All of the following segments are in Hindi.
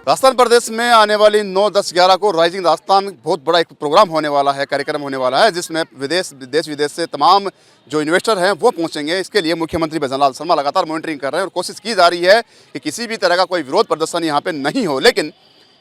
राजस्थान प्रदेश में आने वाली 9, 10, 11 को राइजिंग राजस्थान बहुत बड़ा एक प्रोग्राम होने वाला है, कार्यक्रम होने वाला है, जिसमें देश विदेश से तमाम जो इन्वेस्टर हैं वो पहुंचेंगे। इसके लिए मुख्यमंत्री भजनलाल शर्मा लगातार मॉनिटरिंग कर रहे हैं और कोशिश की जा रही है कि किसी भी तरह का कोई विरोध प्रदर्शन यहाँ पे नहीं हो। लेकिन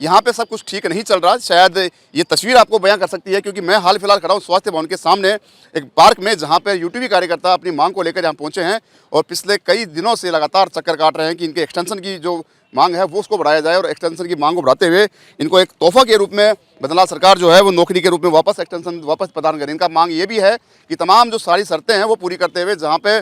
यहाँ पे सब कुछ ठीक नहीं चल रहा। शायद ये तस्वीर आपको बयां कर सकती है, क्योंकि मैं हाल फिलहाल खड़ा हूँ स्वास्थ्य भवन के सामने एक पार्क में, जहाँ पे यूटीवी कार्यकर्ता अपनी मांग को लेकर यहाँ पहुँचे हैं और पिछले कई दिनों से लगातार चक्कर काट रहे हैं कि इनके एक्सटेंशन की जो मांग है वो उसको बढ़ाया जाए। और एक्सटेंशन की मांग को बढ़ाते हुए इनको एक तोहफा के रूप में भजनलाल सरकार जो है वो नौकरी के रूप में वापस एक्सटेंशन वापस प्रदान करें। इनका मांग ये भी है कि तमाम जो सारी शर्तें हैं वो पूरी करते हुए जहाँ पे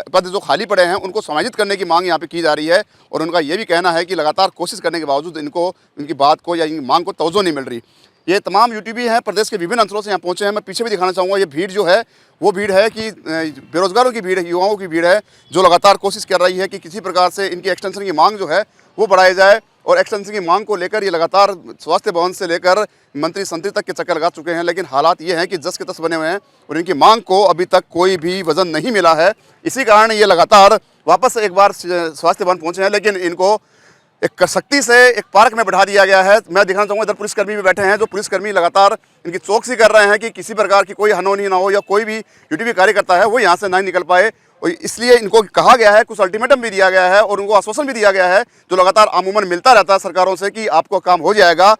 पद जो खाली पड़े हैं उनको समायोजित करने की मांग यहाँ पे की जा रही है। और उनका ये भी कहना है कि लगातार कोशिश करने के बावजूद इनको इनकी बात को या इनकी मांग को तवज्जो नहीं मिल रही। ये तमाम यूटीबी हैं, प्रदेश के विभिन्न अंचलों से यहाँ पहुँचे हैं। मैं पीछे भी दिखाना चाहूँगा, ये भीड़ जो है वो भीड़ है कि बेरोजगारों की भीड़ है, युवाओं की भीड़ है, जो लगातार कोशिश कर रही है कि किसी प्रकार से इनकी एक्सटेंशन की मांग जो है वो बढ़ाई जाए। और एक्सटेंशन की मांग को लेकर ये लगातार स्वास्थ्य भवन से लेकर मंत्री संतरी तक के चक्कर लगा चुके हैं। लेकिन हालात ये हैं कि जस के तस बने हुए हैं और इनकी मांग को अभी तक कोई भी वजन नहीं मिला है। इसी कारण ये लगातार वापस एक बार स्वास्थ्य भवन पहुँचे हैं, लेकिन इनको एक सख्ती से एक पार्क में बैठा दिया गया है। मैं दिखाना चाहूँगा, इधर पुलिसकर्मी भी बैठे हैं, जो पुलिसकर्मी लगातार इनकी चौकसी कर रहे हैं कि किसी प्रकार की कोई अनहोनी ना हो या कोई भी यूटीवी कार्यकर्ता है वो यहाँ से ना निकल पाए। और इसलिए इनको कहा गया है, कुछ अल्टीमेटम भी दिया गया है और उनको आश्वासन भी दिया गया है, जो लगातार अमूमन मिलता रहता है सरकारों से, कि आपको काम हो जाएगा।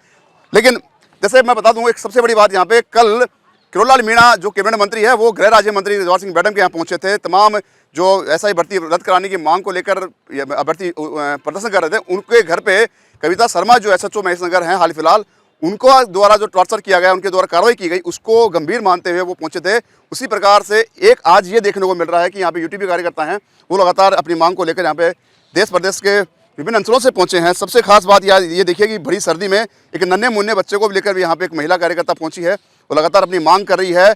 लेकिन जैसे मैं बता दूँ, एक सबसे बड़ी बात यहाँ पे, कल किरोड़लाल मीणा जो कैबिनेट मंत्री है वो गृह राज्य मंत्री रिजवार सिंह मैडम के यहाँ पहुँचे थे। तमाम जो एसआई भर्ती रद्द कराने की मांग को लेकर भर्ती प्रदर्शन कर रहे थे, उनके घर पे कविता शर्मा जो एसएचओ महेश नगर हैं हाल फिलहाल, उनको द्वारा जो टॉर्चर किया गया, उनके द्वारा कार्रवाई की गई, उसको गंभीर मानते हुए वो पहुंचे थे। उसी प्रकार से एक आज ये देखने को मिल रहा है कि यहाँ पे यूटीवी कार्यकर्ता हैं वो लगातार अपनी मांग को लेकर यहाँ पे देश प्रदेश के विभिन्न अंचलों से पहुंचे हैं। सबसे खास बात ये देखिए कि बड़ी सर्दी में एक नन्हे मुन्ने बच्चे को भी लेकर भी यहाँ पे एक महिला कार्यकर्ता पहुंची है, वो लगातार अपनी मांग कर रही है।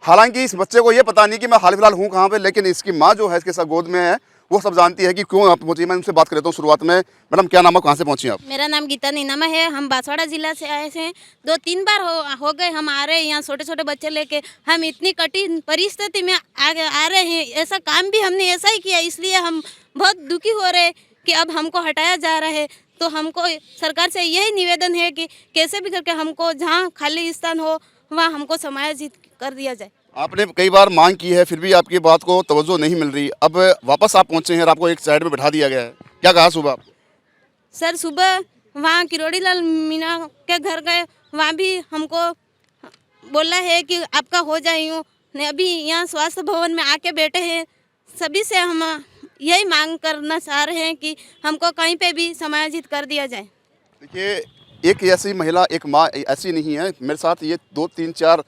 हालांकि इस बच्चे को ये पता नहीं कि मैं हाल फिलहाल हूँ कहाँ पे, लेकिन इसकी माँ जो है इसके साथ गोद में है वो सब जानती है कि क्यों आप पहुंची। मैं उनसे बात कर लेता हूँ शुरुआत में। मैडम क्या नाम है, कहाँ से पहुंची आप? मेरा नाम गीता नीनामा है। हम बांसवाड़ा जिला से आए थे। 2-3 बार हो गए हम आ रहे हैं यहाँ, छोटे छोटे बच्चे लेके। हम इतनी कठिन परिस्थिति में आ रहे हैं, ऐसा काम भी हमने ऐसा ही किया, इसलिए हम बहुत दुखी हो रहे हैं कि अब हमको हटाया जा रहा है। तो हमको सरकार से यही निवेदन है कि कैसे भी करके हमको जहाँ खाली स्थान हो वहाँ हमको समायोजित कर दिया जाए। आपने कई बार मांग की है, फिर भी आपकी बात को तवज्जो नहीं मिल रही। अब वापस आप पहुंचे हैं और आपको एक साइड में बैठा दिया गया है, क्या कहा सुबह आप? सर सुबह वहाँ किरोड़ीलाल मीणा के घर गए, वहाँ भी हमको बोला है कि आपका हो जाएगा। अभी यहाँ स्वास्थ्य भवन में आके बैठे हैं। सभी से हम यही मांग करना चाह रहे हैं कि हमको कहीं पे भी समायोजित कर दिया जाए। देखिए, एक ऐसी महिला, एक माँ ऐसी नहीं है। मेरे साथ ये 2, 3, 4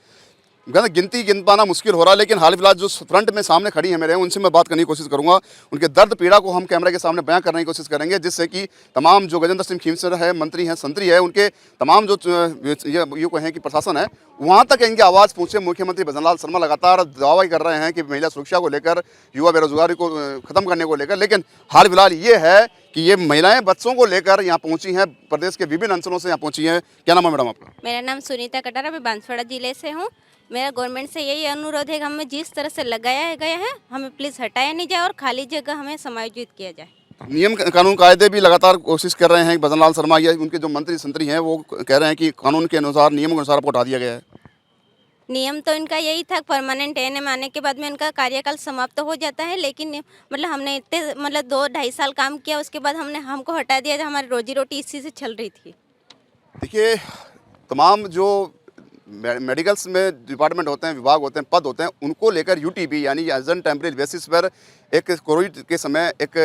गिन पाना मुश्किल हो रहा है, लेकिन हाल फिलहाल जो फ्रंट में सामने खड़ी है मेरे, उनसे मैं बात करने की कोशिश करूंगा। उनके दर्द पीड़ा को हम कैमरे के सामने बयां करने की कोशिश करेंगे, जिससे कि तमाम जो गजेंद्र सिंह खींवसर है, मंत्री हैं, संतरी है, उनके तमाम जो ये कहें कि प्रशासन है, वहाँ तक इनकी आवाज़ पहुँचे। मुख्यमंत्री भजनलाल शर्मा लगातार दावा कर रहे हैं कि महिला सुरक्षा को लेकर, युवा बेरोजगारी को ख़त्म करने को लेकर, लेकिन हाल फिलहाल ये है कि ये महिलाएं बच्चों को लेकर यहाँ पहुँची हैं, प्रदेश के विभिन्न अंचलों से यहाँ पहुँची हैं। क्या नाम है मैडम आपका? मेरा नाम सुनीता कटारा, मैं बांसवाड़ा जिले से हूँ। मेरा गवर्नमेंट से यही अनुरोध है कि हमें जिस तरह से लगाया गया है हमें प्लीज़ हटाया नहीं जाए और खाली जगह हमें समायोजित किया जाए। नियम कानून कायदे भी लगातार कोशिश कर रहे हैं भजनलाल शर्मा या उनके जो मंत्री संतरी हैं वो कह रहे हैं कि कानून के अनुसार, नियमों के अनुसार आपको हटा दिया गया है। नियम तो इनका यही था, परमानेंट एएनएम आने के बाद में इनका कार्यकाल समाप्त हो जाता है, लेकिन मतलब हमने इतने 2-2.5 साल काम किया, उसके बाद हमको हटा दिया। हमारी रोजी रोटी इसी से चल रही थी। देखिए, तमाम जो मेडिकल्स में डिपार्टमेंट होते हैं, विभाग होते हैं, पद होते हैं, उनको लेकर यूटीबी यानी एज एन टेम्परेरी बेसिस पर एक कोविड के समय एक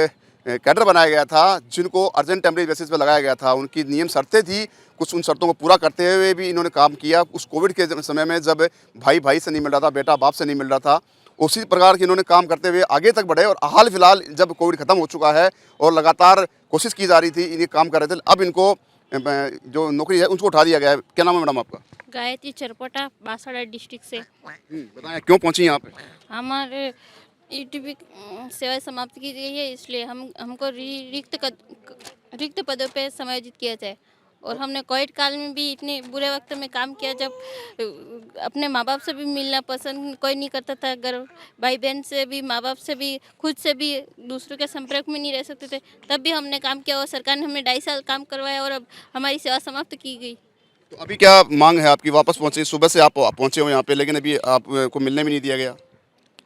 कैडर बनाया गया था, जिनको अर्जेंट टेम्परेरी बेसिस पर लगाया गया था। उनकी नियम शर्तें थी, कुछ उन शर्तों को पूरा करते हुए भी इन्होंने काम किया। उस कोविड के समय में जब भाई से नहीं मिल रहा था, बेटा बाप से नहीं मिल रहा था, उसी प्रकार के इन्होंने काम करते हुए आगे तक बढ़े। और हाल फिलहाल जब कोविड खत्म हो चुका है और लगातार कोशिश की जा रही थी, इन्हें काम कर रहे थे, अब इनको जो नौकरी है उसको उठा दिया गया है। क्या नाम है मैडम आपका? गायत्री चरपोटा, बांसवाड़ा डिस्ट्रिक्ट से। बताएं क्यों पहुंची यहाँ पे? हमारे यूटीवी सेवाएं समाप्त की गई है, इसलिए हमको रिक्त पदों पे समायोजित किया जाए और हमने कोविड काल में भी इतने बुरे वक्त में काम किया जब अपने माँ बाप से भी मिलना पसंद कोई नहीं करता था। घर भाई बहन से भी, माँ बाप से भी, खुद से भी दूसरों के संपर्क में नहीं रह सकते थे। तब भी हमने काम किया और सरकार ने हमें 2.5 साल काम करवाया और अब हमारी सेवा समाप्त की गई। तो अभी क्या मांग है आपकी? वापस पहुंचे, सुबह से आप पहुंचे हो यहाँ पे, लेकिन अभी आपको मिलने भी नहीं दिया गया,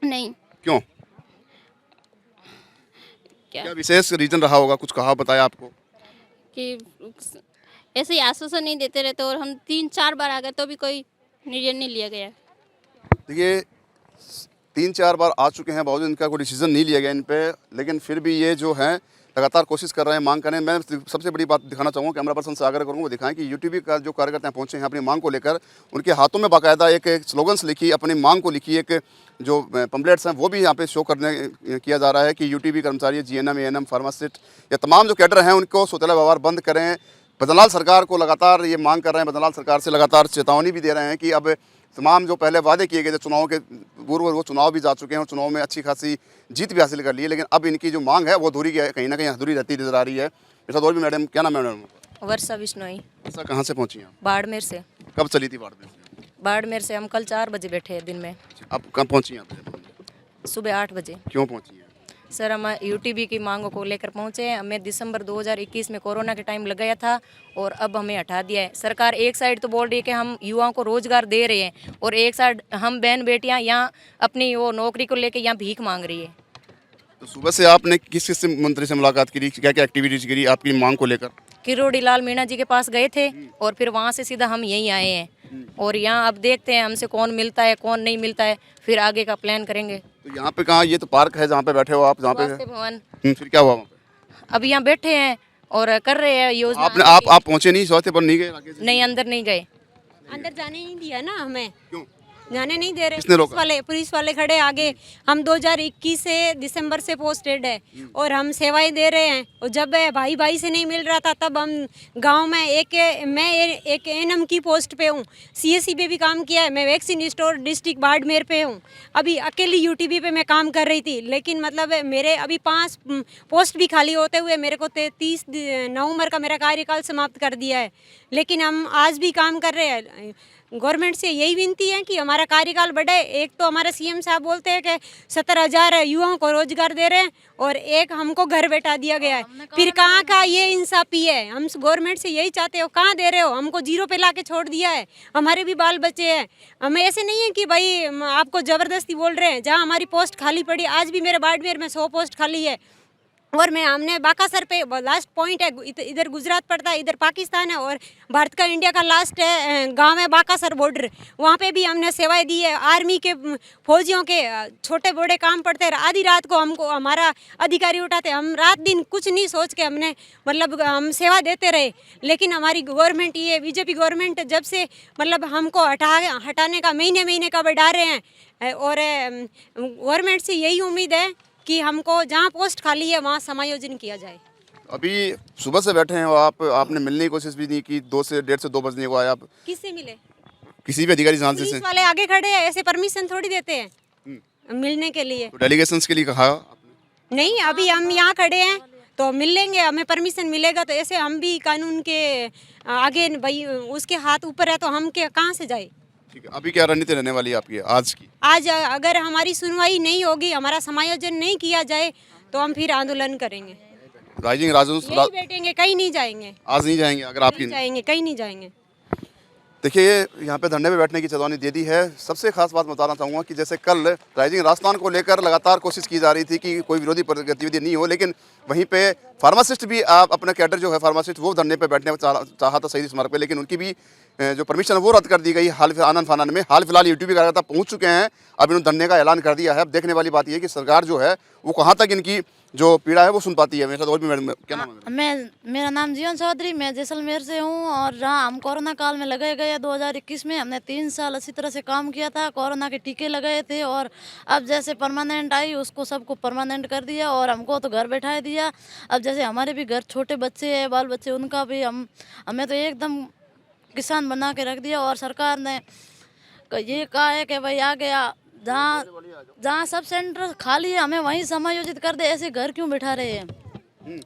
नहीं, क्यों? क्या विशेष रीजन रहा होगा? कुछ कहा, बताया आपको? कि ऐसे ही आश्वासन नहीं देते रहते और हम 3-4 बार आ गए तो भी कोई निर्णय नहीं लिया गया। देखिए 3-4 बार आ चुके हैं, बावजूद इनका कोई डिसीजन नहीं लिया गया इन पे, लेकिन फिर भी ये जो है लगातार कोशिश कर रहे हैं, मांग कर रहे हैं। मैं सबसे बड़ी बात दिखाना चाहूँगा, कैमरा पर्सन से आग्रह करूँगा वो दिखाएं कि यूटीबी का जो कार्यकर्ता पहुँचे हैं अपनी मांग को लेकर, उनके हाथों में बाकायदा एक स्लोगन्स लिखी, अपनी मांग को लिखी, एक जो पम्पलेट्स हैं वो भी यहाँ पे शो करने किया जा रहा है कि यूटीबी कर्मचारी, जीएनएम, एएनएम, फार्मासिस्ट या तमाम जो कैडर हैं उनको सौतेला व्यवहार बंद करें। बदनलाल सरकार को लगातार ये मांग कर रहे हैं, बदनलाल सरकार से लगातार चेतावनी भी दे रहे हैं कि अब तमाम जो पहले वादे किए गए थे चुनाव के पूर्व, वो चुनाव भी जा चुके हैं और चुनाव में अच्छी खासी जीत भी हासिल कर ली है, लेकिन अब इनकी जो मांग है वो अधूरी कहीं ना कहीं अधूरी रहती नजर आ रही है। मेरे साथ और भी मैडम, क्या नाम है मैडम? वर्षा बिश्नोई, ऐसा कहाँ से पहुँची हैं? बाड़मेर से। कब चली थी बाड़मेर से? बाड़मेर से हम कल 4 बजे बैठे हैं दिन में, अब कहाँ पहुँची हैं आप? सुबह 8 बजे। क्यों पहुँची हैं? सर हम यूटीबी की मांगों को लेकर पहुंचे हैं। हमें दिसंबर 2021 में कोरोना के टाइम लगाया था और अब हमें हटा दिया है। सरकार एक साइड तो बोल रही है कि हम युवाओं को रोजगार दे रहे हैं और एक साइड हम बहन बेटियां यहाँ अपनी वो नौकरी को लेकर यहाँ भीख मांग रही है। तो सुबह से आपने किस किस मंत्री से मुलाकात करी, क्या क्या एक्टिविटीज करी आपकी मांग को लेकर? किरोड़ी लाल मीणा जी के पास गए थे और फिर वहाँ से सीधा हम यहीं आए हैं और यहाँ अब देखते हैं हमसे कौन मिलता है कौन नहीं मिलता है, फिर आगे का प्लान करेंगे। तो यहाँ पे कहाँ, ये तो पार्क है जहाँ पे बैठे हो आप, जहाँ पे स्वास्थ्य भवन, फिर क्या हुआ वहाँ पे? अब यहाँ बैठे हैं और कर रहे हैं योजना। आपने आप पहुँचे नहीं, स्वास्थ्य पर नहीं गए आगे से? नहीं, अंदर नहीं गए। अंदर जाने नहीं दिया ना हमें, क्यों? जाने नहीं दे रहे। किसने रोका? पुलिस वाले खड़े आगे। हम 2021 से दिसंबर से पोस्टेड है और हम सेवाएं दे रहे हैं और जब भाई भाई से नहीं मिल रहा था तब हम गांव में मैं एक एएनएम की पोस्ट पे हूँ, सीएससी पे भी काम किया है, मैं वैक्सीन स्टोर डिस्ट्रिक्ट बाड़मेर पे हूँ। अभी अकेली यूटीबी पे मैं काम कर रही थी, लेकिन मतलब मेरे अभी 5 पोस्ट भी खाली होते हुए मेरे को 30 नवंबर का मेरा कार्यकाल समाप्त कर दिया है, लेकिन हम आज भी काम कर रहे हैं। गवर्नमेंट से यही विनती है कि हमारा कार्यकाल बढ़े। एक तो हमारे सीएम साहब बोलते हैं कि 70,000 युवाओं को रोजगार दे रहे हैं और एक हमको घर बैठा दिया गया है, फिर कहाँ का ये इंसाफी है? हम गवर्नमेंट से यही चाहते हो, कहाँ दे रहे हो? हमको जीरो पे ला के छोड़ दिया है, हमारे भी बाल बच्चे हैं। हमें ऐसे नहीं है कि भाई आपको ज़बरदस्ती बोल रहे हैं। जहाँ हमारी पोस्ट खाली पड़ी, आज भी मेरे बाड़मेर में 100 पोस्ट खाली है और हमने बाकासर पे लास्ट पॉइंट है, इधर गुजरात पड़ता है, इधर पाकिस्तान है और भारत का इंडिया का लास्ट है गांव है बाकासर बॉर्डर, वहाँ पे भी हमने सेवाएं दी है। आर्मी के फौजियों के छोटे बड़े काम पड़ते हैं, आधी रात को हमको हमारा अधिकारी उठाते, हम रात दिन कुछ नहीं सोच के हमने मतलब हम सेवा देते रहे। लेकिन हमारी गवर्नमेंट, ये बीजेपी गवर्नमेंट जब से मतलब हमको हटाने का महीने का बढ़ा रहे हैं और गवर्नमेंट से यही उम्मीद है कि हमको जहाँ पोस्ट खाली है वहाँ समायोजन किया जाए। अभी सुबह से बैठे हैं आप, आपने मिलने की कोशिश भी नहीं की, 1:30 से 2 बजने को आए आप? किससे मिले? किसी भी अधिकारी से? पुलिस वाले आगे खड़े हैं, ऐसे परमिशन थोड़ी देते हैं मिलने के लिए। तो डेलीगेशंस के लिए कहा आपने? नहीं, अभी हम यहाँ खड़े हैं तो मिल लेंगे, हमें परमिशन मिलेगा तो ऐसे हम भी कानून के आगे, भाई उसके हाथ ऊपर है तो हम कहाँ से जाए? ठीक है, अभी क्या रणनीति रहने वाली है आपकी आज की? आज अगर हमारी सुनवाई नहीं होगी, हमारा समायोजन नहीं किया जाए तो हम फिर आंदोलन करेंगे, राइजिंग राजवंश यही बैठेंगे, कहीं नहीं जाएंगे। आज नहीं जाएंगे अगर आपकी? नहीं जाएंगे, कहीं नहीं जाएंगे। देखिए यहाँ पे धरने पे बैठने की चेतावनी दे दी है। सबसे खास बात बताना चाहूँगा कि जैसे कल राइजिंग राजस्थान को लेकर लगातार कोशिश की जा रही थी कि कोई विरोधी गतिविधि नहीं हो, लेकिन वहीं पे फार्मासिस्ट भी आप अपना कैडर जो है फार्मासिस्ट वो धरने पे बैठने चाहा था शहीद स्मारक पे, लेकिन उनकी भी जो परमिशन वो रद्द कर दी गई आनंद फानन में। हाल फिलहाल यूटीबी कार्यकर्ता पहुँच चुके हैं, अब इन्होंने धरने का ऐलान कर दिया है। अब देखने वाली बात यह कि सरकार जो है वो कहाँ तक इनकी जो पीड़ा है वो सुन पाती है। मेरे साथ और भी मैडम, क्या नाम है? मेरा नाम जीवन चौधरी, मैं जैसलमेर से हूँ और जहाँ हम कोरोना काल में लगाए गए 2021 में, हमने 3 साल अच्छी तरह से काम किया था, कोरोना के टीके लगाए थे और अब जैसे परमानेंट आई उसको सबको परमानेंट कर दिया और हमको तो घर बैठा दिया। अब जैसे हमारे भी घर छोटे बच्चे हैं, बाल बच्चे, उनका भी हमें तो एकदम किसान बना के रख दिया और सरकार ने ये कहा है कि भाई आ गया जहाँ सब सेंटर खाली है हमें वहीं समायोजित कर दे, ऐसे घर क्यों बिठा रहे हैं?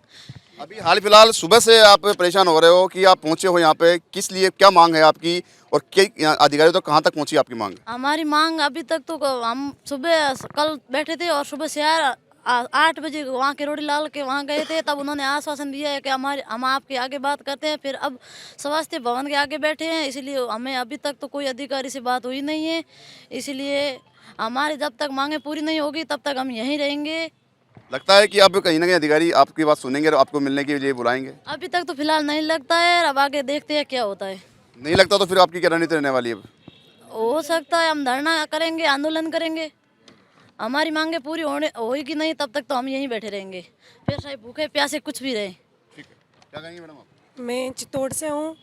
अभी हाल फिलहाल सुबह से आप परेशान हो रहे हो कि आप पहुंचे हो यहाँ पे, किस लिए, क्या मांग है आपकी और क्या अधिकारी तो कहाँ तक पहुंची आपकी मांग? हमारी मांग अभी तक तो हम सुबह कल बैठे थे और सुबह से 8 बजे वहाँ के रोड़ी लाल के वहाँ गए थे, तब उन्होंने आश्वासन दिया है कि हम आपके आगे बात करते हैं। फिर अब स्वास्थ्य भवन के आगे बैठे हैं, इसलिए हमें अभी तक तो कोई अधिकारी से बात हुई नहीं है। इसलिए हमारी जब तक मांगे पूरी नहीं होगी तब तक हम यहीं रहेंगे। लगता है कि अब कहीं ना कहीं अधिकारी आपकी बात सुनेंगे और आपको मिलने के लिए बुलाएंगे? अभी तक तो फिलहाल नहीं लगता है, अब आगे देखते हैं क्या होता है। नहीं लगता तो फिर आपकी क्या रणनीति रहने वाली है? हो सकता है हम धरना करेंगे, आंदोलन करेंगे। हमारी मांगे पूरी होगी नहीं तब तक तो हम यहीं बैठे रहेंगे, फिर चाहे भूखे प्यासे कुछ भी रहे। ठीक है, क्या कहेंगे मैडम आप? मैं चित्तौड़ से हूँ,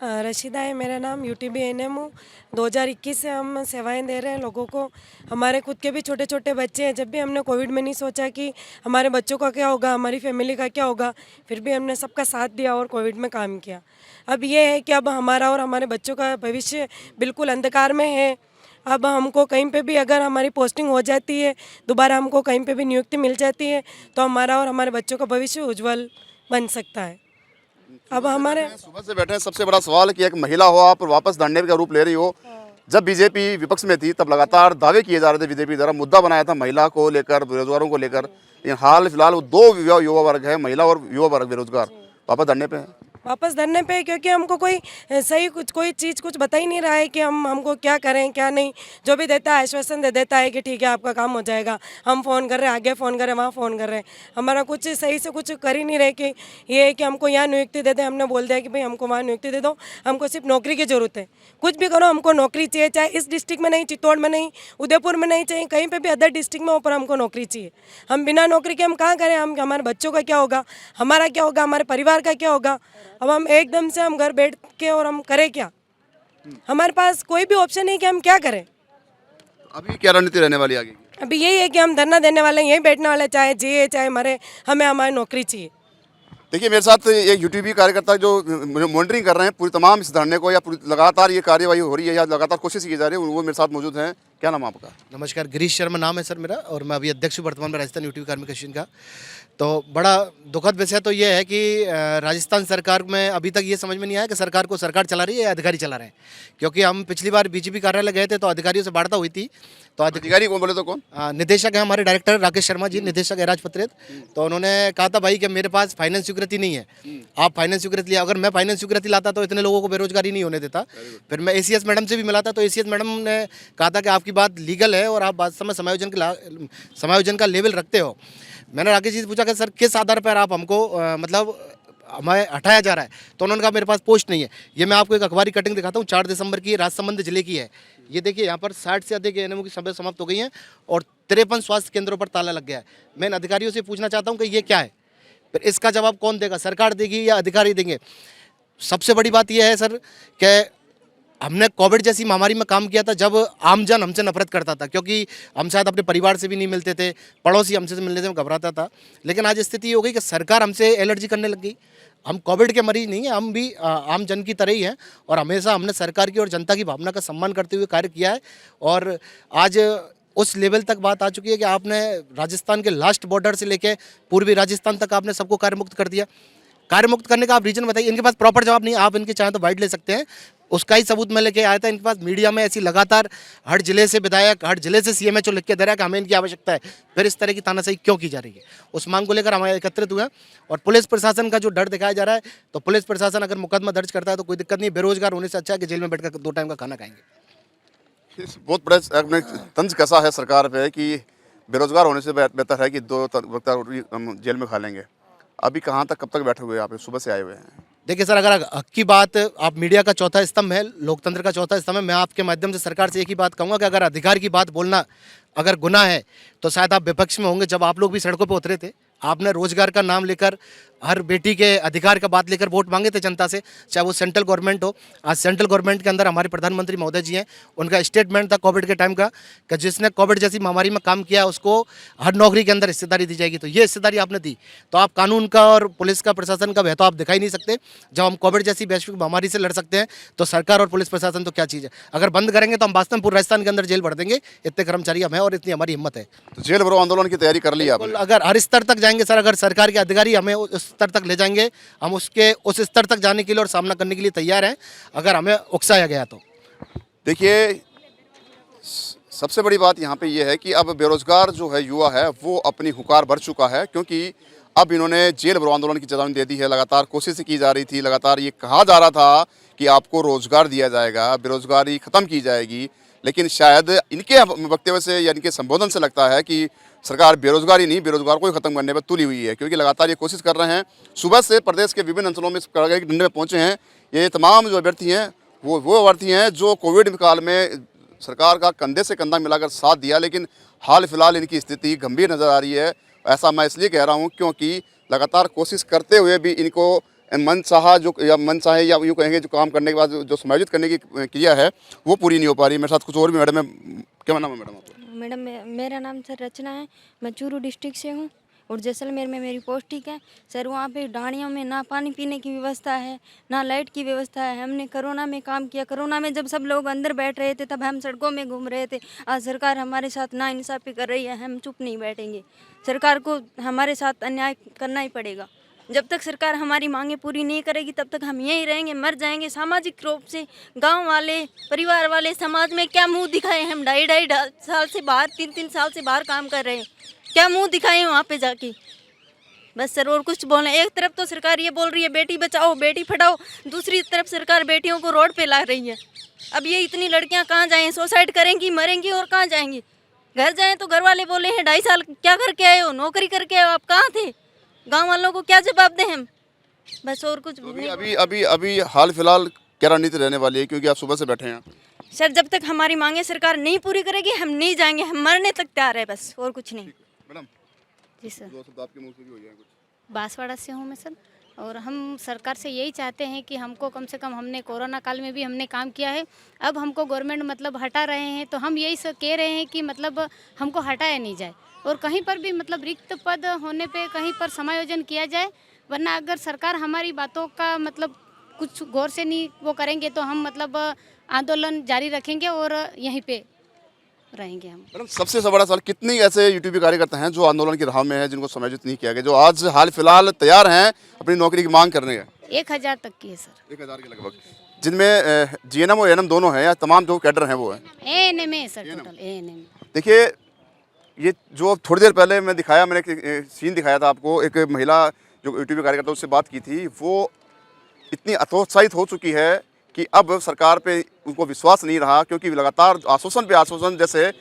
रशीदा है मेरा नाम, यूटीबी एनएम हूँ। 2021 से हम सेवाएं दे रहे हैं लोगों को। हमारे खुद के भी छोटे छोटे बच्चे हैं। जब भी हमने कोविड में नहीं सोचा कि हमारे बच्चों का क्या होगा, हमारी फैमिली का क्या होगा, फिर भी हमने सबका साथ दिया और कोविड में काम किया। अब ये है कि अब हमारा और हमारे बच्चों का भविष्य बिल्कुल अंधकार में है। अब हमको कहीं पे भी अगर हमारी पोस्टिंग हो जाती है, दोबारा हमको कहीं पे भी नियुक्ति मिल जाती है, तो हमारा और हमारे बच्चों का भविष्य उज्जवल बन सकता है। अब हमारे सुबह से बैठे हैं, सबसे बड़ा सवाल कि एक महिला हो आप और वापस धरने का रूप ले रही हो। जब बीजेपी विपक्ष में थी तब लगातार दावे किए जा रहे थे, बीजेपी द्वारा मुद्दा बनाया था महिला को लेकर, बेरोजगारों को लेकर। लेकिन हाल फिलहाल वो दो युवा वर्ग है, महिला और युवा वर्ग बेरोजगार, वापस धरने पे है। वापस धरने पे, क्योंकि हमको कोई सही कोई चीज़ कुछ बता ही नहीं रहा है कि हमको क्या करें क्या नहीं। जो भी देता है आश्वासन दे देता है कि ठीक है आपका काम हो जाएगा, हम फ़ोन कर रहे हैं, आगे फ़ोन कर रहे हैं, वहाँ फ़ोन कर रहे हैं। हमारा कुछ सही से कुछ कर ही नहीं रहे कि ये है कि हमको यहाँ नियुक्ति दे दें। हमने बोल दिया कि भाई हमको वहाँ नियुक्ति दे दो, हमको सिर्फ नौकरी की ज़रूरत है। कुछ भी करो, हमको नौकरी चाहिए, चाहे इस डिस्ट्रिक्ट में नहीं, चित्तौड़ में नहीं, उदयपुर में नहीं चाहिए, कहीं पर भी अदर डिस्ट्रिक्ट में ऊपर हमको नौकरी चाहिए। हम बिना नौकरी के हम कहाँ करें? हम हमारे बच्चों का क्या होगा, हमारा क्या होगा, हमारे परिवार का क्या होगा? अब हम एकदम से हम घर बैठ के और हम करें क्या? हमारे पास कोई भी ऑप्शन नहीं कि हम क्या करें। अभी क्या रणनीति रहने वाली आगे? अभी यही है कि हम धरना देने वाले हैं, यहीं बैठने वाले, चाहे जिए चाहे मरे, हमें हमारी नौकरी चाहिए। देखिए मेरे साथ एक यूटीबी कार्यकर्ता जो मॉनिटरिंग कर रहे हैं पूरी तमाम इस धरने को, या पूरी लगातार ये कार्यवाही हो रही है या लगातार कोशिश की जा रही है, वो मेरे साथ मौजूद हैं। क्या नाम है आपका? नमस्कार, गिरीश शर्मा नाम है सर मेरा, और मैं अभी अध्यक्ष हूँ वर्तमान में राजस्थान यूटीबी कार्मिक यूनियन का। तो बड़ा दुखद विषय तो ये है कि राजस्थान सरकार में अभी तक ये समझ में नहीं आया कि सरकार को सरकार चला रही है या अधिकारी चला रहे हैं। क्योंकि हम पिछली बार बीजेपी कार्यालय गए थे तो अधिकारियों से वार्ता हुई थी, तो अधिकारी कौन बोले तो कौन? निदेशक है हमारे डायरेक्टर राकेश शर्मा जी, निदेशक है राजपत्रित। तो उन्होंने कहा था भाई कि मेरे पास फाइनेंस स्वीकृति नहीं है, आप फाइनेंस स्वीकृति लिया। अगर मैं फाइनेंस स्वीकृति लाता तो इतने लोगों को बेरोजगारी नहीं होने देता। फिर मैं एसीएस मैडम से भी मिला था, तो एसीएस मैडम ने कहा था कि आपकी बात लीगल है और आप वास्तव में समायोजन का लेवल रखते हो। मैंने राकेश जी से पूछा कि सर किस आधार पर आप हमको मतलब हमें हटाया जा रहा है? तो उन्होंने कहा मेरे पास पोस्ट नहीं है। ये मैं आपको एक अखबारी कटिंग दिखाता हूँ, 4 दिसंबर की, राजसमंद जिले की है। ये देखिए यहाँ पर 60 से अधिक एएनएम की सभा समाप्त हो गई हैं और 53 स्वास्थ्य केंद्रों पर ताला लग गया है। मैं इन अधिकारियों से पूछना चाहता हूँ कि ये क्या है, फिर इसका जवाब कौन देगा? सरकार देगी या अधिकारी देंगे? सबसे बड़ी बात यह है सर कि हमने कोविड जैसी महामारी में काम किया था जब आमजन हमसे नफरत करता था, क्योंकि हम शायद अपने परिवार से भी नहीं मिलते थे, पड़ोसी हमसे मिलने से घबराता था। लेकिन आज स्थिति ये हो गई कि सरकार हमसे एलर्जी करने लग गई। हम कोविड के मरीज नहीं हैं, हम भी आम जन की तरह ही हैं और हमेशा हमने सरकार की और जनता की भावना का सम्मान करते हुए कार्य किया है। और आज उस लेवल तक बात आ चुकी है कि आपने राजस्थान के लास्ट बॉर्डर से लेके पूर्वी राजस्थान तक आपने सबको कार्य मुक्त कर दिया। कार्य मुक्त करने का आप रीजन बताइए। इनके पास प्रॉपर जवाब नहीं, आप इनके चाहें तो वाइड ले सकते हैं, उसका ही सबूत मैं लेके आया था। इनके पास मीडिया में ऐसी लगातार हर जिले से विधायक, हर जिले से सीएमएचओ लिख के दे रहा है कि हमें इनकी आवश्यकता है। फिर इस तरह की तानाशाही क्यों की जा रही है? उस मांग को लेकर हम एकत्रित हुए हैं। और पुलिस प्रशासन का जो डर दिखाया जा रहा है, तो पुलिस प्रशासन अगर मुकदमा दर्ज करता है तो कोई दिक्कत नहीं, बेरोजगार होने से अच्छा है कि जेल में बैठकर 2 टाइम का खाना खाएंगे। बहुत बड़ा आपने तंज कसा है सरकार पे कि बेरोजगार होने से बेहतर है कि 2 वक्त हम जेल में खा लेंगे। अभी कहाँ तक, कब तक बैठे हुए हैं आप? सुबह से आए हुए हैं। देखिए सर, अगर हक की बात, आप मीडिया का चौथा स्तंभ है, लोकतंत्र का चौथा स्तंभ है, मैं आपके माध्यम से सरकार से एक ही बात कहूँगा कि अगर अधिकार की बात बोलना अगर गुनाह है तो शायद आप विपक्ष में होंगे जब आप लोग भी सड़कों पर उतरे थे। आपने रोजगार का नाम लेकर, हर बेटी के अधिकार का बात लेकर वोट मांगे थे जनता से, चाहे वो सेंट्रल गवर्नमेंट हो। आज सेंट्रल गवर्नमेंट के अंदर हमारे प्रधानमंत्री महोदय जी हैं, उनका स्टेटमेंट था कोविड के टाइम का कि जिसने कोविड जैसी महामारी में काम किया उसको हर नौकरी के अंदर हिस्सेदारी दी जाएगी। तो ये हिस्सेदारी आपने दी, तो आप कानून का और पुलिस का, प्रशासन का भेद तो आप दिखाई नहीं सकते। जब हम कोविड जैसी वैश्विक महामारी से लड़ सकते हैं तो सरकार और पुलिस प्रशासन तो क्या चीज़ है? अगर बंद करेंगे तो हम वास्तव में पूरे राजस्थान के अंदर जेल भर देंगे। इतने कर्मचारी हम हैं और इतनी हमारी हिम्मत है। तो जेल भरो आंदोलन की तैयारी कर ली आपने? अगर हर स्तर तक जाएंगे सर, अगर सरकार के अधिकारी हमें उस स्तर तक ले जाएंगे, हम उसके उस स्तर तक जाने के लिए और सामना करने के लिए तैयार हैं अगर हमें उकसाया गया तो। देखिए, सबसे बड़ी बात यहाँ पे ये है कि अब बेरोजगार जो है युवा है वो अपनी हुकार भर चुका है, क्योंकि अब इन्होंने जेल भरो आंदोलन की चेतावनी दे दी है। लगातार कोशिश की जा रही थी, लगातार ये कहा जा रहा था कि आपको रोजगार दिया जाएगा, बेरोजगारी खत्म की जाएगी, लेकिन शायद इनके वक्तव्य से या इनके संबोधन से लगता है कि सरकार बेरोजगारी नहीं, बेरोजगार को ही खत्म करने पर तुली हुई है, क्योंकि लगातार ये कोशिश कर रहे हैं। सुबह से प्रदेश के विभिन्न अंचलों में इस कड़ाके की ठंड में पहुँचे हैं। ये तमाम जो अभ्यर्थी हैं वो अभ्यर्थी हैं जो कोविड काल में सरकार का कंधे से कंधा मिलाकर साथ दिया, लेकिन हाल फिलहाल इनकी स्थिति गंभीर नज़र आ रही है। ऐसा मैं इसलिए कह रहा हूँ क्योंकि लगातार कोशिश करते हुए भी इनको मन चाहे या यूँ कहेंगे जो काम करने के बाद जो समायोजित करने की क्रिया है वो पूरी नहीं हो पा रही। मेरे साथ कुछ और भी मैडम है। क्या नाम है मैडम आपका? मैडम मेरा नाम सर रचना है। मैं चूरू डिस्ट्रिक्ट से हूँ और जैसलमेर में मेरी पोस्टिंग है। सर वहाँ पे ढाणियों में ना पानी पीने की व्यवस्था है, ना लाइट की व्यवस्था है। हमने कोरोना में काम किया। कोरोना में जब सब लोग अंदर बैठ रहे थे तब हम सड़कों में घूम रहे थे। आज सरकार हमारे साथ नाइंसाफ़ी कर रही है, हम चुप नहीं बैठेंगे। सरकार को हमारे साथ अन्याय करना ही पड़ेगा। जब तक सरकार हमारी मांगें पूरी नहीं करेगी तब तक हम यहीं रहेंगे, मर जाएंगे। सामाजिक रूप से गांव वाले, परिवार वाले, समाज में क्या मुंह दिखाए? हम ढाई साल से बाहर, 3 साल से बाहर काम कर रहे हैं, क्या मुंह दिखाए वहाँ पे जाके? बस सर और कुछ बोलना। एक तरफ तो सरकार ये बोल रही है बेटी बचाओ बेटी पढ़ाओ, दूसरी तरफ सरकार बेटियों को रोड पे ला रही है। अब ये इतनी लड़कियाँ कहाँ जाएँ? सुसाइड करेंगी, मरेंगी और कहाँ जाएंगी? घर जाएँ तो घर वाले बोले हैं 2.5 साल क्या करके आए हो, नौकरी करके आए हो, आप कहाँ थे? गांव वालों को क्या जवाब दें हम? बस और कुछ अभी हाल फिलहाल क्या रणनीति रहने वाली है, क्योंकि आप सुबह से बैठे हैं? सर जब तक हमारी मांगे सरकार नहीं पूरी करेगी हम नहीं जाएंगे, हम मरने तक तैयार है, बस और कुछ नहीं। मैडम जी सर, दो शब्द आपके मुंह से भी हो जाए कुछ। बांसवाड़ा से हूँ मैं सर, और हम सरकार से यही चाहते हैं कि हमको कम से कम, हमने कोरोना काल में भी हमने काम किया है, अब हमको गवर्नमेंट मतलब हटा रहे हैं, तो हम यही कह रहे हैं कि मतलब हमको हटाया नहीं जाए और कहीं पर भी मतलब रिक्त पद होने पे कहीं पर समायोजन किया जाए। वरना अगर सरकार हमारी बातों का मतलब कुछ गौर से नहीं वो करेंगे तो हम मतलब आंदोलन जारी रखेंगे और यहीं पे रहेंगे हम। मैडम सबसे बड़ा सवाल, कितनी ऐसे यूटीपी कार्यकर्ता हैं जो आंदोलन की राह में हैं, जिनको समायोजित नहीं किया गया, जो आज हाल फिलहाल तैयार हैं अपनी नौकरी की मांग करने का? 1000 तक की है सर। 1000 के लगभग, जिनमें जीएनएम और एएनएम दोनों हैं या तमाम जो कैडर हैं वो हैं? एएनएम है सर, टोटल एएनएम। देखिए, ये जो थोड़ी देर पहले मैं दिखाया, मैंने एक सीन दिखाया था आपको, एक महिला जो यूटीपी कार्यकर्ता उससे बात की थी, वो इतनी हतोत्साहित हो चुकी है कि अब सरकार पे उनको विश्वास नहीं रहा, क्योंकि लगातार आश्वासन पे आश्वासन, जैसे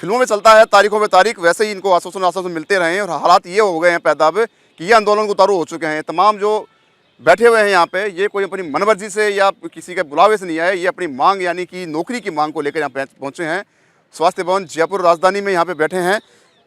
फिल्मों में चलता है तारीखों पे तारीख, वैसे ही इनको आश्वासन मिलते रहे हैं और हालात ये हो गए हैं पैदा अब कि ये आंदोलन को उतारू हो चुके हैं। तमाम जो बैठे हुए हैं यहाँ पे, ये कोई अपनी मनमर्जी से या किसी के बुलावे से नहीं आए, ये अपनी मांग यानी कि नौकरी की मांग को लेकर यहाँ पहुँचे हैं। स्वास्थ्य भवन जयपुर राजधानी में यहाँ पे बैठे हैं।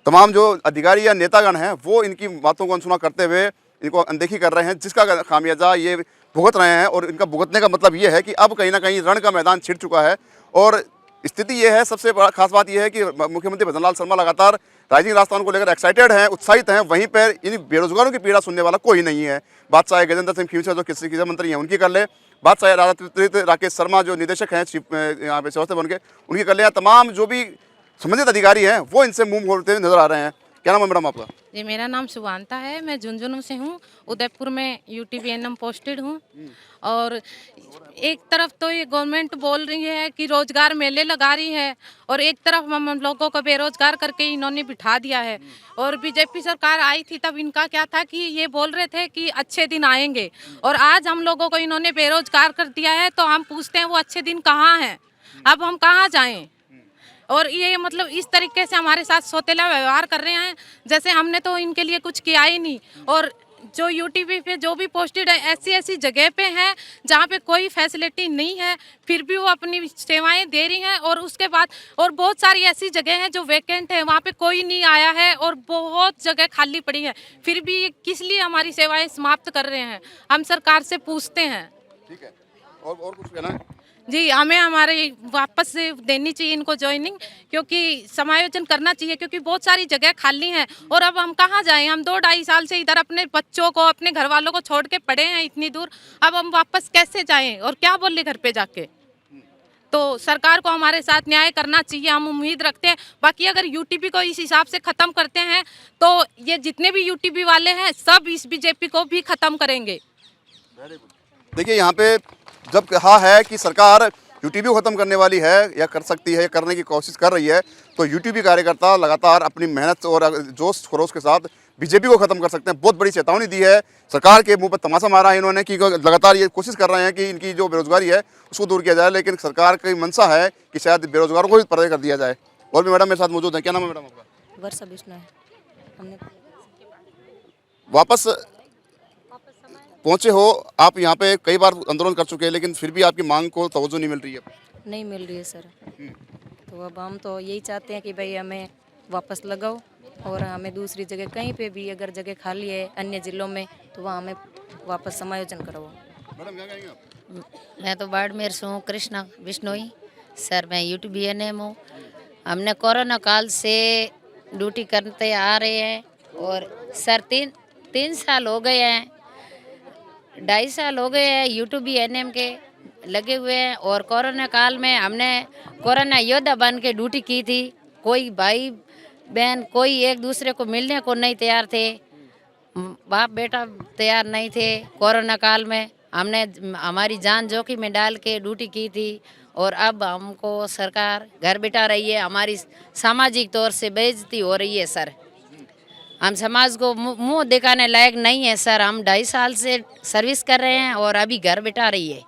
तमाम जो अधिकारी या नेतागण हैं वो इनकी बातों को अनसुना करते हुए इनको अनदेखी कर रहे हैं, जिसका खामियाजा ये भुगत रहे हैं। और इनका भुगतने का मतलब ये है कि अब कहीं ना कहीं रण का मैदान छिड़ चुका है और स्थिति ये है। सबसे बड़ा खास बात यह है कि मुख्यमंत्री भजन लाल शर्मा लगातार राइजिंग राजस्थान को लेकर एक्साइटेड हैं, उत्साहित हैं, वहीं पर इन बेरोजगारों की पीड़ा सुनने वाला कोई नहीं है। बात चाहे गजेंद्र सिंह खींवसर जो कृषि मंत्री हैं उनकी कर ले, बात चाहे राजा राकेश शर्मा जो निदेशक हैं यहाँ पे स्वास्थ्य भवन के, उनकी कर ले, तमाम जो भी संबंधित अधिकारी हैं वो इनसे मुंह मोड़ते हुए नजर आ रहे हैं। क्या नाम है मैडम आपका? जी मेरा नाम सुवांता है, मैं झुंझुनू से हूँ, उदयपुर में यूटीपी एएनएम पोस्टेड हूँ। और एक तरफ तो ये गवर्नमेंट बोल रही है कि रोजगार मेले लगा रही है और एक तरफ हम लोगों को बेरोजगार करके इन्होंने बिठा दिया है। और बीजेपी सरकार आई थी तब इनका क्या था कि ये बोल रहे थे कि अच्छे दिन आएंगे, और आज हम लोगों को इन्होंने बेरोजगार कर दिया है। तो हम पूछते हैं वो अच्छे दिन कहाँ हैं, अब हम कहाँ जाएँ? और ये मतलब इस तरीके से हमारे साथ सौतेला व्यवहार कर रहे हैं जैसे हमने तो इनके लिए कुछ किया ही नहीं। और जो यूटीपी पे जो भी पोस्टेड है ऐसी जगह पे हैं जहाँ पे कोई फैसिलिटी नहीं है, फिर भी वो अपनी सेवाएं दे रही हैं। और उसके बाद और बहुत सारी ऐसी जगह हैं जो वैकेंट है, वहाँ पे कोई नहीं आया है और बहुत जगह खाली पड़ी है, फिर भी किस लिए हमारी सेवाएं समाप्त कर रहे हैं? हम सरकार से पूछते हैं। ठीक है, और कुछ कहना है? जी हमें हमारे वापस से देनी चाहिए इनको ज्वाइनिंग, क्योंकि समायोजन करना चाहिए, क्योंकि बहुत सारी जगह खाली हैं। और अब हम कहाँ जाएं? हम 2-2.5 साल से इधर अपने बच्चों को, अपने घर वालों को छोड़ के पड़े हैं इतनी दूर, अब हम वापस कैसे जाएं और क्या बोले घर पे जाके? तो सरकार को हमारे साथ न्याय करना चाहिए, हम उम्मीद रखते हैं। बाकी अगर यूटीपी को इस हिसाब से ख़त्म करते हैं तो ये जितने भी यूटीपी वाले हैं सब इस बीजेपी को भी ख़त्म करेंगे। देखिए यहाँ पे जब कहा है कि सरकार यूटीपी को ख़त्म करने वाली है या कर सकती है या करने की कोशिश कर रही है, तो यूटीपी कार्यकर्ता लगातार अपनी मेहनत और जोश खरोश के साथ बीजेपी को ख़त्म कर सकते हैं। बहुत बड़ी चेतावनी दी है, सरकार के मुंह पर तमाचा मारा है इन्होंने कि लगातार ये कोशिश कर रहे हैं कि इनकी जो बेरोजगारी है उसको दूर किया जाए, लेकिन सरकार की मंशा है कि शायद बेरोजगारों को भी पर्दे कर दिया जाए। और भी मैडम मेरे साथ मौजूद है। क्या नाम है मैडम आपका? वर्षा बिश्नोई। हमने वापस पहुँचे हो आप यहाँ पे, कई बार आंदोलन कर चुके हैं, लेकिन फिर भी आपकी मांग को तवज्जो नहीं मिल रही है। नहीं मिल रही है सर। तो अब हम तो यही चाहते हैं कि भाई हमें वापस लगाओ और हमें दूसरी जगह कहीं पे भी अगर जगह खाली है अन्य ज़िलों में तो वहाँ हमें वापस समायोजन करवाओ। मैडम क्या कहेंगे आप? मैं तो बाड़मेर से हूँ, कृष्णा बिश्नोई सर। मैं यूट्यूब एनएम हूँ। हमने कोरोना काल से ड्यूटी करते आ रहे हैं और सर तीन साल हो गए हैं, 2.5 साल हो गए हैं यूट्यूब एनएम के लगे हुए हैं। और कोरोना काल में हमने कोरोना योद्धा बन के ड्यूटी की थी। कोई भाई बहन कोई एक दूसरे को मिलने को नहीं तैयार थे, बाप बेटा तैयार नहीं थे। कोरोना काल में हमने हमारी जान जोखिम में डाल के ड्यूटी की थी और अब हमको सरकार घर बिठा रही है। हमारी सामाजिक तौर से बेइज्जती हो रही है सर। हम समाज को मुंह दिखाने लायक नहीं है सर। हम 2.5 साल से सर्विस कर रहे हैं और अभी घर बिठा रही है।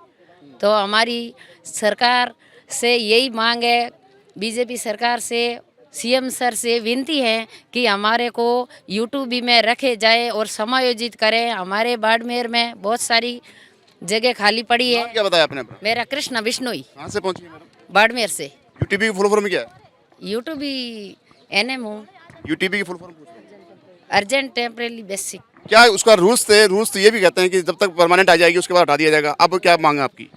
तो हमारी सरकार से यही मांग है, बीजेपी सरकार से, सीएम सर से विनती है कि हमारे को यूट्यूब में रखे जाए और समायोजित करें। हमारे बाड़मेर में बहुत सारी जगह खाली पड़ी है। क्या बताया आपने? मेरा कृष्णा बिश्नोई। कहाँ से पहुँची मैडम? बाड़मेर से। यूटीपी की फुल फॉर्म क्या है? यूट्यूब एनएम हूँ। यूटीपी की full form urgent temporary basic. क्या है उसका रूल्स थे? रूल्स तो ये भी कहते हैं कि जब तक परमानेंट आ जाएगी उसके बाद हटा दिया जाएगा। अब क्या मांग है आपकी?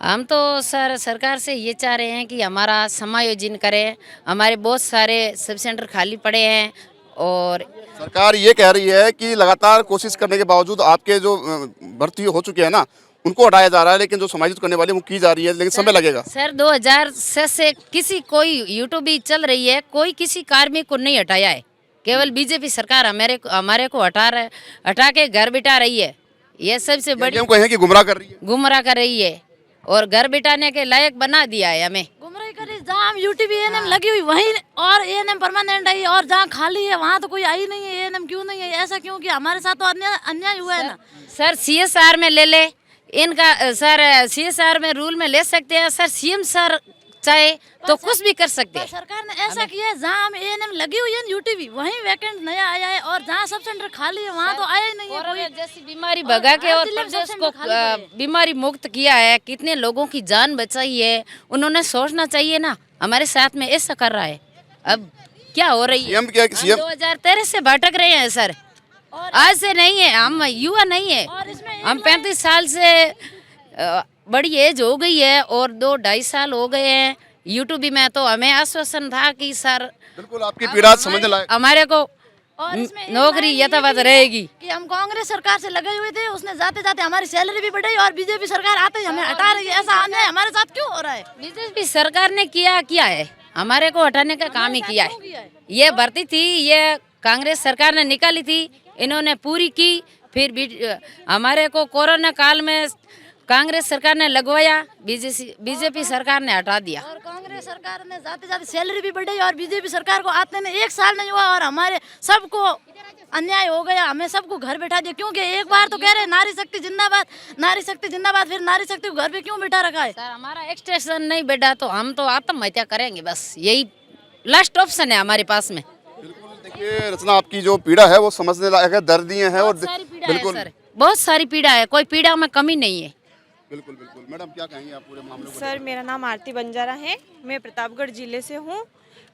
हम तो सर सरकार से ये चाह रहे हैं कि हमारा समायोजन करें। हमारे बहुत सारे सब सेंटर खाली पड़े हैं और सरकार ये कह रही है कि लगातार कोशिश करने के बावजूद आपके जो भर्ती हो चुके हैं ना उनको हटाया जा रहा है, लेकिन जो समायोजित करने वाली वो की जा रही है, लेकिन समय लगेगा। सर 2000 से किसी कोई यूट्यूब चल रही है, कोई किसी कार्मिक को नहीं हटाया है। केवल बीजेपी सरकार हमारे को हटा के घर बिठा रही है। ये सबसे बड़ी कहें कि गुमराह कर रही है और घर बिठाने के लायक बना दिया है हमें। गुमराही करी, जहाँ हम यूट्यूब एएनएम लगी हुई वहीं और एएनएम परमानेंट आई और जहाँ खाली है वहाँ तो कोई आई नहीं है। एएनएम क्यों नहीं है? ऐसा क्यों कि हमारे साथ तो अन्याय हुआ है ना सर। सीएसआर में ले इनका सर, सीएसआर में रूल में ले सकते हैं सर। सीएम सर चाहे तो कुछ भी कर सकते हैं। सरकार ने ऐसा किया है, जहाँ हम एएनएम लगी हुई है यूटीवी वहीं वैकेंट नया आया है और जहाँ सब सेंटर खाली है वहाँ तो आया ही नहीं है कोई। जैसी बीमारी भगा के और प्रदेश को बीमारी मुक्त किया है, कितने लोगों की जान बचाई है, उन्होंने सोचना चाहिए ना। हमारे साथ में ऐसा कर रहा है, अब क्या हो रही है? 2013 से भटक रहे हैं सर, आज से नहीं है। हम युवा नहीं है, हम 35 साल से बड़ी एज हो गई है और 2-2.5 साल हो गए हैं यूट्यूब में। तो हमें आश्वासन था कि सर बिल्कुल आपकी पीड़ा समझने लायक हमारे को नौकरी यथावत रहेगी। कि हम कांग्रेस सरकार से लगे हुए थे, उसने जाते जाते हमारी सैलरी भी बढ़ाई और बीजेपी सरकार आते ही हमें हटा रही है। ऐसा अन्याय हमारे साथ क्यों हो रहा है? बीजेपी सरकार ने किया है, हमारे को हटाने का काम ही किया है। ये भर्ती थी, ये कांग्रेस सरकार ने निकाली थी, इन्होंने पूरी की। फिर हमारे को कोरोना काल में कांग्रेस सरकार ने लगवाया, बीजेपी सरकार ने हटा दिया। और कांग्रेस सरकार ने जाते जाते सैलरी भी बढ़ाई और बीजेपी सरकार को आते ने 1 साल नहीं हुआ और हमारे सबको अन्याय हो गया। हमें सबको घर बैठा दिया, क्योंकि एक बार तो कह रहे नारी शक्ति जिंदाबाद, नारी शक्ति जिंदाबाद, फिर नारी शक्ति को घर पे क्यों बैठा रखा है? सर हमारा एक्सटेंशन नहीं बैठा तो हम तो आत्महत्या करेंगे, बस यही लास्ट ऑप्शन है हमारे पास में। देखिए रचना, आपकी जो पीड़ा है वो समझने लायक है, दर्द दिए हैं और बिल्कुल सर बहुत सारी पीड़ा है, कोई पीड़ा में कमी नहीं है। बिल्कुल बिल्कुल। मैडम क्या कहेंगे आप पूरे मामले को? सर मेरा नाम आरती बंजारा है, मैं प्रतापगढ़ ज़िले से हूँ।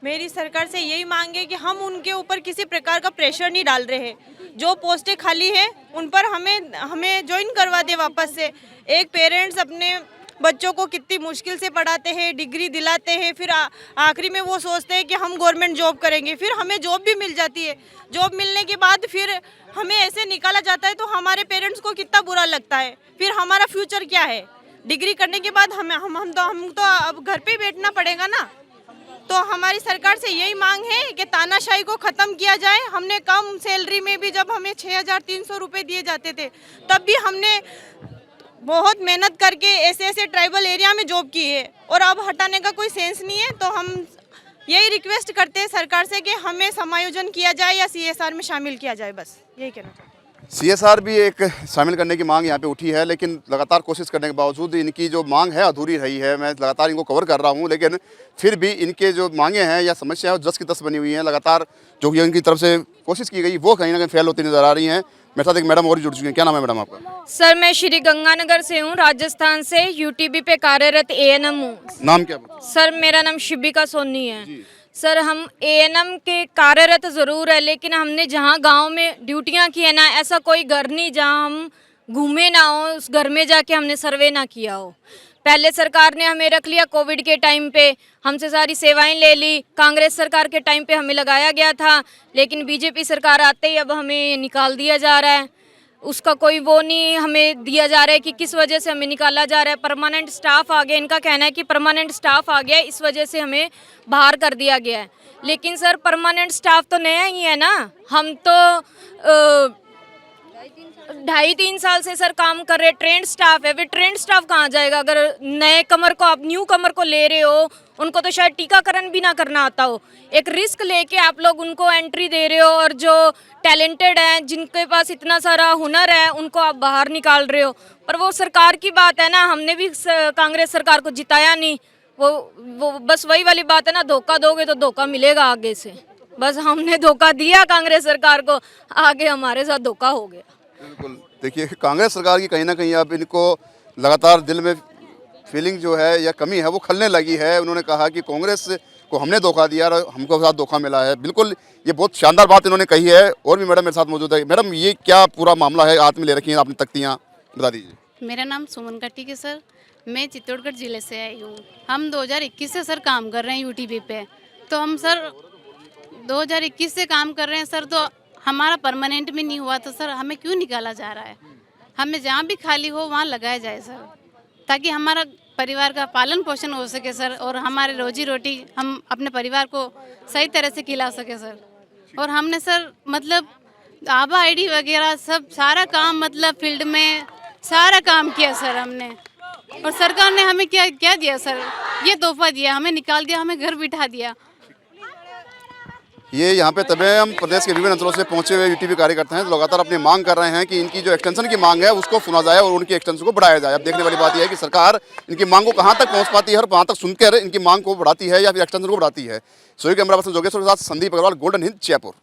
मेरी सरकार से यही मांग है कि हम उनके ऊपर किसी प्रकार का प्रेशर नहीं डाल रहे हैं। जो पोस्टें खाली है उन पर हमें ज्वाइन करवा दे वापस से। एक पेरेंट्स अपने बच्चों को कितनी मुश्किल से पढ़ाते हैं, डिग्री दिलाते हैं, फिर आखिरी में वो सोचते हैं कि हम गवर्नमेंट जॉब करेंगे, फिर हमें जॉब भी मिल जाती है। जॉब मिलने के बाद फिर हमें ऐसे निकाला जाता है तो हमारे पेरेंट्स को कितना बुरा लगता है। फिर हमारा फ्यूचर क्या है? डिग्री करने के बाद हम तो अब घर पे ही बैठना पड़ेगा ना। तो हमारी सरकार से यही मांग है कि तानाशाही को ख़त्म किया जाए। हमने कम सैलरी में भी, जब हमें 6,300 रुपये दिए जाते थे, तब भी हमने बहुत मेहनत करके ऐसे ट्राइबल एरिया में जॉब की है, और अब हटाने का कोई सेंस नहीं है। तो हम यही रिक्वेस्ट करते हैं सरकार से कि हमें समायोजन किया जाए या CSR में शामिल किया जाए, बस यही कहना चाहते हैं। CSR भी एक शामिल करने की मांग यहाँ पे उठी है, लेकिन लगातार कोशिश करने के बावजूद इनकी जो मांग है अधूरी रही है। मैं लगातार इनको कवर कर रहा हूँ, लेकिन फिर भी इनके जो मांगे हैं या समस्या है वो 10 की 10 बनी हुई हैं। लगातार जो कि इनकी तरफ से कोशिश की गई वो कहीं ना कहीं फेल होती नजर आ रही हैं। मेरे साथ एक मैडम और जुड़ चुकी हैं। क्या नाम है मैडम आपका? सर मैं श्री गंगानगर से हूँ, राजस्थान से। UTB पे कार्यरत ANM हूँ। नाम क्या? सर मेरा नाम शिबिका सोनी है। सर हम ANM के कार्यरत ज़रूर है, लेकिन हमने जहाँ गांव में ड्यूटियाँ की है ना, ऐसा कोई घर नहीं जहाँ हम घूमे ना हो, उस घर में जाके हमने सर्वे ना किया हो। पहले सरकार ने हमें रख लिया, कोविड के टाइम पे हमसे सारी सेवाएं ले ली। कांग्रेस सरकार के टाइम पे हमें लगाया गया था, लेकिन BJP सरकार आते ही अब हमें निकाल दिया जा रहा है। उसका कोई वो नहीं हमें दिया जा रहा है कि किस वजह से हमें निकाला जा रहा है। परमानेंट स्टाफ आ गया, इनका कहना है कि परमानेंट स्टाफ आ गया, इस वजह से हमें बाहर कर दिया गया है। लेकिन सर परमानेंट स्टाफ तो नया ही है ना। हम तो 2.5-3 साल से सर काम कर रहे। ट्रेंड स्टाफ है, वे ट्रेंड स्टाफ कहाँ जाएगा? अगर नए कमर को आप न्यू कमर को ले रहे हो, उनको तो शायद टीकाकरण भी ना करना आता हो। एक रिस्क लेके आप लोग उनको एंट्री दे रहे हो, और जो टैलेंटेड हैं, जिनके पास इतना सारा हुनर है, उनको आप बाहर निकाल रहे हो। पर वो सरकार की बात है ना, हमने भी कांग्रेस सरकार को जिताया नहीं। वो बस वही वाली बात है ना, धोखा दोगे तो धोखा मिलेगा आगे से। बस हमने धोखा दिया कांग्रेस सरकार को, आगे हमारे साथ धोखा हो गया। बिल्कुल, देखिए कांग्रेस सरकार की कहीं ना कहीं अब इनको लगातार दिल में फीलिंग जो है या कमी है वो खलने लगी है। उन्होंने कहा कि कांग्रेस को हमने धोखा दिया और हमको साथ धोखा मिला है। बिल्कुल, ये बहुत शानदार बात इन्होंने कही है। और भी मैडम मेरे साथ मौजूद है। मैडम, ये क्या पूरा मामला है? हाथ में ले रखी हैं आपने तख्तियाँ, बता दीजिए। मेरा नाम सुमन कट्टी है सर, मैं चित्तौड़गढ़ ज़िले से आई हूँ। हम 2021 से सर काम कर रहे हैं UTB पे। तो हम सर 2021 से काम कर रहे हैं सर, तो हमारा परमानेंट भी नहीं हुआ, तो सर हमें क्यों निकाला जा रहा है? हमें जहाँ भी खाली हो वहाँ लगाया जाए सर, ताकि हमारा परिवार का पालन पोषण हो सके सर, और हमारे रोजी रोटी हम अपने परिवार को सही तरह से खिला सके सर। और हमने सर मतलब आभा ID वगैरह सब सारा काम, मतलब फील्ड में सारा काम किया सर हमने। और सरकार ने हमें क्या दिया सर? ये तोहफा दिया, हमें निकाल दिया, हमें घर बिठा दिया। ये यहाँ पे तमाम प्रदेश के विभिन्न अंचलों से पहुंचे हुए UTB कार्यकर्ता हैं, लगातार अपनी मांग कर रहे हैं कि इनकी जो एक्सटेंशन की मांग है उसको सुना जाए और उनकी एक्सटेंशन को बढ़ाया जाए। अब देखने वाली बात यह है कि सरकार इनकी मांग को कहां तक पहुंच पाती है और वहां तक सुनकर इनकी मांग को बढ़ाती है या फिर एक्सटेंशन को बढ़ाती है। सोई कैमरा पर्सन जोगेश्वर के साथ संदीप अग्रवाल, गोल्डन हिंद, जयपुर।